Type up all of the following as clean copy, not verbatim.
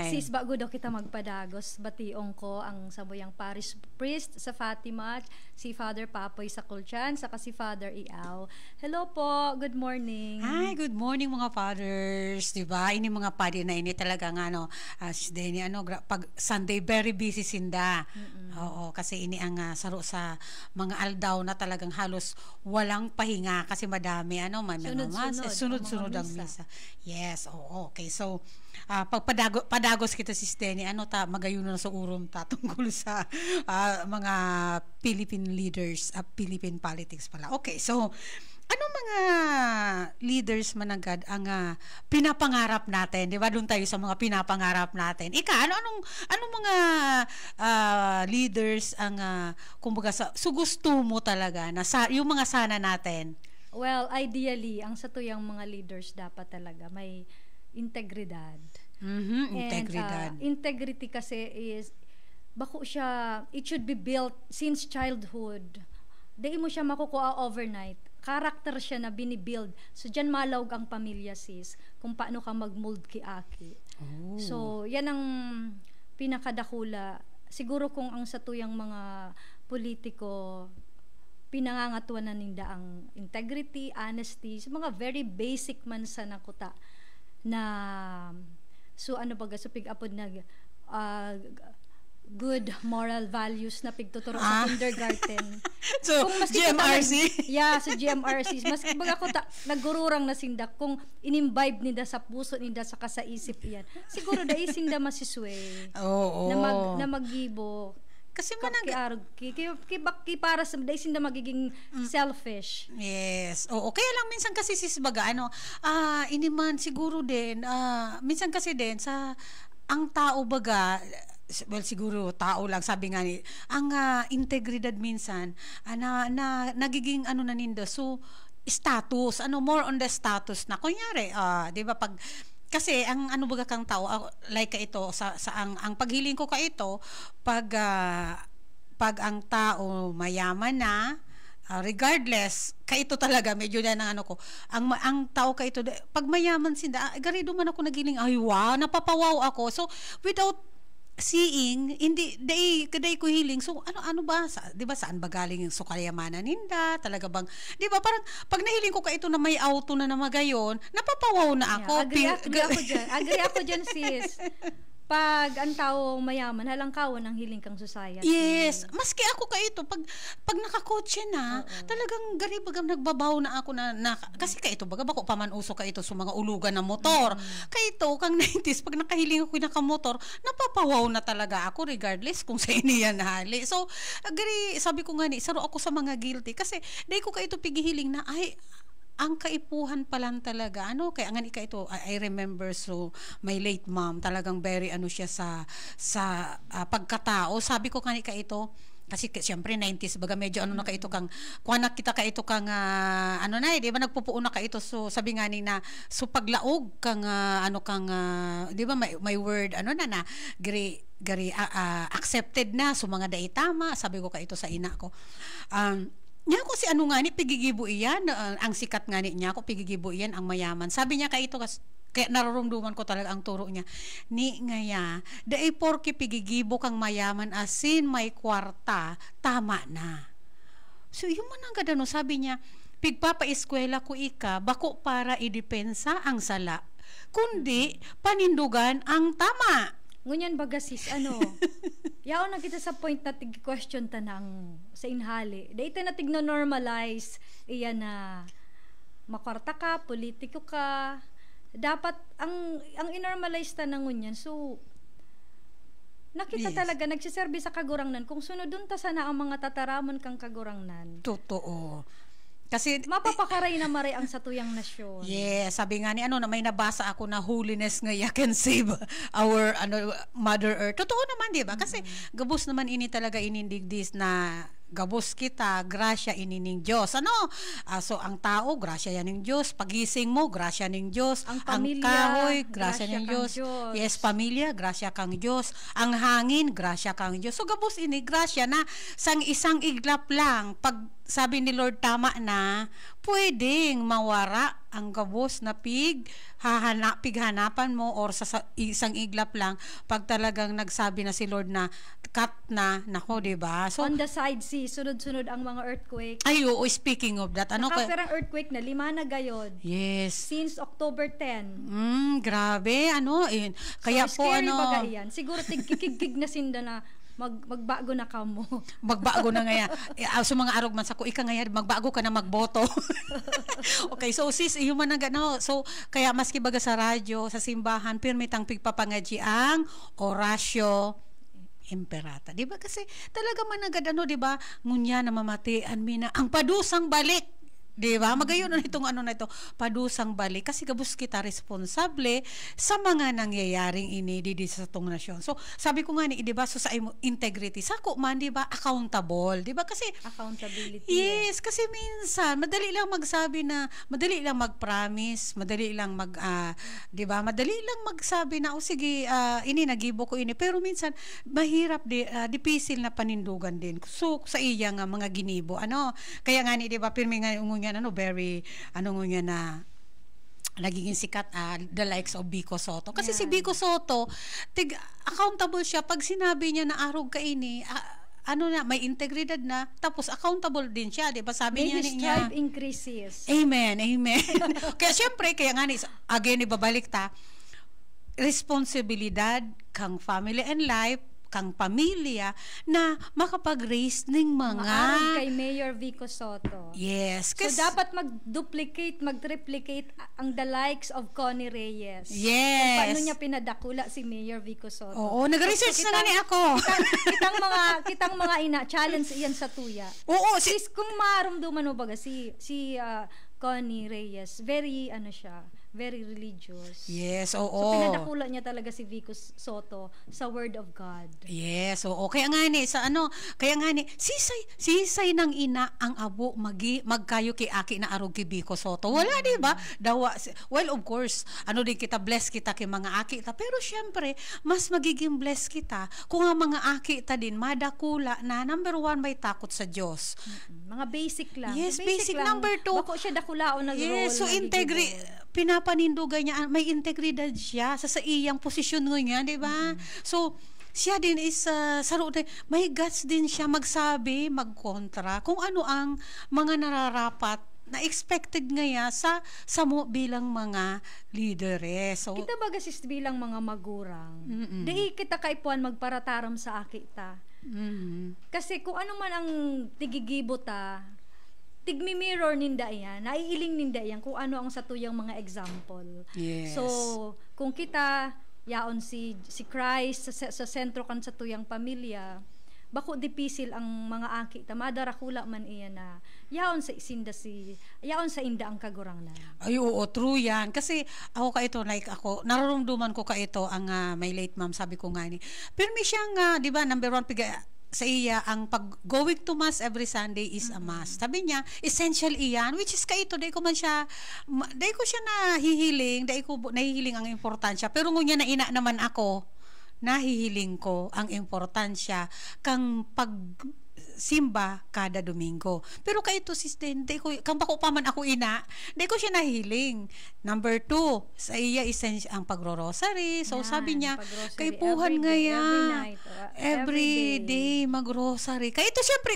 Sis, bago daw kita magpadagos, bationg ko ang sabuyang parish priest sa Fatima, si Father Papoy sa Kulchan, saka si Father Iao. Hello po, good morning. Hi, good morning mga fathers. Diba? Ini mga padi na ini talagang pag Sunday very busy sinda. Oo, kasi ini ang saro sa mga aldaw na talagang halos walang pahinga kasi madami sunod-sunod ang misa. Yes, oo. Okay, so pag padagos kita si Steny, magayon na sa urom tungkol sa mga Philippine leaders, Philippine politics pala. Okay, so anong mga leaders managad ang pinapangarap natin? 'Di ba? Doon tayo sa mga pinapangarap natin. Anong mga leaders ang kumbaga sa gusto mo talaga na yung mga sana natin? Well, ideally, ang satuyang mga leaders dapat talaga may integridad. Integridad. And integrity kasi is bako siya, it should be built since childhood. Di mo siya makukuha overnight. Character siya na binibuild. So, dyan malawg ang pamilya, sis, kung paano ka mag-mold ki-aki. Oh. So, yan ang pinakadakula. Siguro kung ang satuyang mga politiko pinangangatuan na ninda ang integrity, honesty, sa mga very basic man sa nakuta na so pig-apod na good moral values na pigtuturo sa kindergarten. So, GMRC? Sa GMRC. Mas baga ko nagururang na sinda kung inimbibe ninda sa puso ninda sa kasaisip yan. Siguro dahil sinda masisway. Na magibo. Kasi para sa dahil sinda magiging selfish. Yes. Oo, kaya lang minsan kasi baga iniman siguro din minsan kasi din sa ang tao baga, well siguro tao lang sabi nga ni ang integridad minsan nagiging na ninda so status more on the status na kunyari 'di ba pag kasi ang baga kang tao like ka ito sa ang paghiling ko ka ito pag ang tao mayaman na regardless kaito talaga medyo na ng ko ang tao kaito pag mayaman sinda garido man ako nagiling ay wow napapawaw ako so without seeing hindi kaday ko hiling so ano ba di ba saan ba galing yung sukayamanan ninda talaga bang di ba parang pag nahiling ko ka ito na may auto na magayon napapawaw na ako agree ako dyan sis pag ang tao mayaman halangkawan ang hiling kang society. Yes, maski ako ka ito pag nakakotse na talagang garibagang nagbabaw na ako na kasi ka ito baga bako pamanuso ka ito sa mga ulugan ng motor. Kay ito kang 90s pag nakahiling ako nakamotor napapawaw na talaga ako regardless kung sa iniyan hali. So sabi ko nga ni saro ako sa mga guilty kasi dahil ko ka ito pigihiling na ay ang kaipuhan pa lang talaga kaya nga ika ito I remember so my late mom talagang very siya sa pagkatao sabi ko kanika ito kasi siyempre 90s baga medyo na ka ito kang kuanak kita ka ito kang di ba nagpupuo na ka ito so sabi nga ni na so paglaog kang di ba may word na gari accepted na so mga dai tama sabi ko ka ito sa ina ko niya ko si nga ni pigigibo iyan ang sikat nga niya ko pigigibo iyan ang mayaman sabi niya kaya nararamdaman ko talaga ang turo niya ni ngaya dai porke pigigibo kang mayaman asin may kwarta tama na so yung manang sabi niya pigpapa-eskwela ko ika bako para idepensa ang sala kundi panindugan ang tama. Ngunyan baga sis, yaon na kita sa point na tig-question tanang sa inhali. Dahil na tigno-normalize, iyan na makwarta ka, politiko ka. Dapat, ang inormalize tanang ngunyan. So, nakita talaga, nagsiserbi sa kagurangnan. Kung sunod dun ta sana ang mga tataramon kang kagurangnan. Totoo. Kasi mapapakaray na maray ang satuyang nasyon. Yes, sabi nga ni na may nabasa ako na holiness nga can save our Mother Earth. Totoo naman, 'di ba? Kasi gabos naman ini talaga inindigdis na gabos kita, grasya inining Diyos. So ang tao, grasya yan ng Diyos. Pagising mo, grasya ng Diyos. Ang pamilya, kahoy, grasya ng Diyos. Yes, pamilya, grasya kang Diyos. Ang hangin, grasya kang Diyos. So gabos ini grasya na sang isang iglap lang pag sabi ni Lord, tama na, pwedeng mawara ang gabos na pighanapan mo or sa isang iglap lang pag talagang nagsabi na si Lord na cut na, nako, diba? So, on the side sea, sunod-sunod ang mga earthquake. ay, oo, speaking of that, Nakaperang earthquake na, 5 na gayod. Yes. Since October 10. Grabe, kaya so, po, scary baga iyan. Siguro tigkikig na sinda na magbago na ka mo. Magbago na ngaya. So mga arog man sa ko, ika ngaya, magbago ka na magboto. Okay, so sis, iyo man na so, kaya maski baga sa radyo, sa simbahan, pirmitang pigpapangadji ang orasyo imperata. Di ba? Kasi talaga man agad di ba? Ngunya na mamatian mina ang padusang balik. Di ba? Magayon na itong na ito, padusang balik. Kasi gabus kita responsable sa mga nangyayaring ini di sa itong nasyon. So, sabi ko nga di ba, so sa integrity, sako man, di ba, accountable. Di ba? Kasi, accountability. Yes, kasi minsan, madali lang magsabi na, madali lang mag-promise, madali lang di ba, madali lang magsabi na, sige, ini, nagibo ko ini. Pero minsan, mahirap, dipisil na panindugan din. So, sa iya nga, mga ginibo, kaya nga di ba, pirmi nga very na nagiging sikat the likes of Vico Sotto. Kasi si Vico Sotto, accountable siya pag sinabi niya na arog ka ini, may integridad na, tapos accountable din siya, di ba? Sabi niya his tribe increases. Amen. Kaya syempre, again, ibabalik responsibilidad kang family and life, kang pamilya na makapag-raise ng mga maaring kay Mayor Vico Sotto. Yes. So, dapat mag-duplicate, mag-triplicate ang the likes of Connie Reyes. Yes. Kung paano niya pinadakula si Mayor Vico Sotto. Oo, nag-research na nga ni ako. Kitang mga ina, challenge iyan sa tuya. Oo. Sis, kung maramdaman mo baga, si Connie Reyes, very, very religious. Yes, oo. So, pinadakula niya talaga si Vico Sotto sa Word of God. Yes, oo. Kaya nga sisay ng ina ang abo magkayo kay aki na arog kay Vico Sotto. Wala, di ba? Well, of course, din kita, bless kita kay mga aki ta. Pero syempre, mas magiging bless kita kung ang mga aki ta din madakula na, number 1, may takot sa Diyos. Mga basic lang. Yes, basic lang. Number 2. Bako siya dakulaon na role. Yes, so pinapanindugan niya, may integridad siya sa iyang posisyon niya, di ba? So, siya din is may guts din siya magsabi, magkontra kung ano ang mga nararapat na expected ngaya sa mo bilang mga leaderes. So, kita baga sis bilang mga magurang. Di kita kaipuan magparataram sa akita. Kasi kung ano man ang tigigibo ta, tigmi-mirror ninda yan, naiiling ninda yan kung ano ang satuyang mga example. Yes. So, kung kita yaon si Christ sa sentro kan satuyang pamilya, bako dipisil ang mga aki ta madarakula man iyan na yaon sa inda ang kagurang na. Ay, oo, true yan. Kasi ako nararamdaman ko ang my late mom, sabi ko nga ni. Pero may siyang, di ba, number 1 sa iya, ang going to mass every Sunday is a must. Sabi niya, essential iyan, which is dahil ko siya nahihiling, nahihiling ang importansya. Pero ngunya na ina naman ako, nahihiling ko ang importansya kang simba kada Domingo. Pero kaito sis din, kang bako pa man ako ina, di ko siya nahiling. Number 2, sa iya ang pagro-rosary. So sabi niya, kay puhan ngaya, every day mag-rosary. Kaito syempre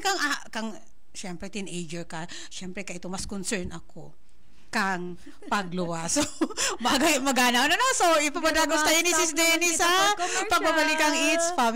syempre teenager ka, syempre kaito mas concern ako kang pagluwas. So, magana. So, ipapadagos tayo ni Sis Dennis, pagbabalik ang It's Family.